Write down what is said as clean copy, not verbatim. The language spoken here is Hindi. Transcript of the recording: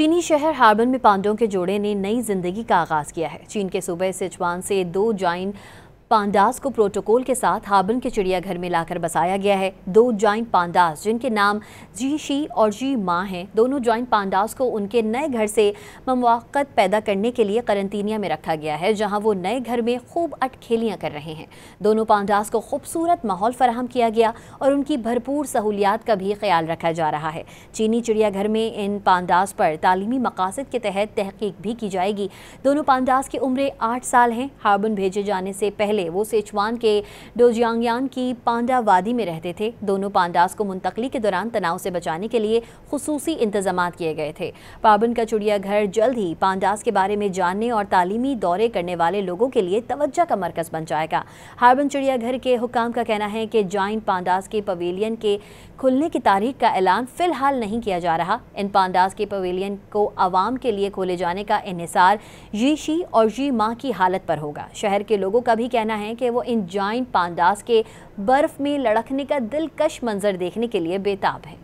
चीनी शहर हार्बन में पांडों के जोड़े ने नई जिंदगी का आगाज किया है। चीन के सूबे सिचुआन से 2 जाइंट पांडास को प्रोटोकॉल के साथ हार्बन के चिड़ियाघर में लाकर बसाया गया है। 2 जाइंट पांडास जिनके नाम जी शी और जी माँ हैं, दोनों जाइंट पांडास को उनके नए घर से ममवाक़त पैदा करने के लिए करंतीनिया में रखा गया है, जहां वो नए घर में खूब अटखेलियां कर रहे हैं। दोनों पांडास को खूबसूरत माहौल फराहम किया गया और उनकी भरपूर सहूलियात का भी ख्याल रखा जा रहा है। चीनी चिड़ियाघर में इन पांडास पर तालीमी मकासद के तहत तहकीक भी की जाएगी। दोनों पांडास की उम्र 8 साल है। हार्बन भेजे जाने से पहले वो सिचुआन के डोजियांगयान की पांडा वादी में रहते थे। दोनों पांडास को मुंतकली के दौरान तनाव से बचाने के लिए खुसूसी इंतजाम किए गए थे। हार्बन का चिड़ियाघर जल्द ही पांडास के बारे में जानने और तालीमी दौरे करने वाले लोगों के लिए तवज्जो का मरकज बन जाएगा। हार्बन चिड़ियाघर के हुक्काम का कहना है कि जाइंट पांडास के पवेलियन के खुलने की तारीख का ऐलान फिलहाल नहीं किया जा रहा। इन पांडास के पवेलियन को आवाम के लिए खोले जाने का इन्हिसार जी शी और जी माँ की हालत पर होगा। शहर के लोगों का भी कहना है कि वो इन जाइंट पांडास के बर्फ में लड़खने का दिलकश मंजर देखने के लिए बेताब है।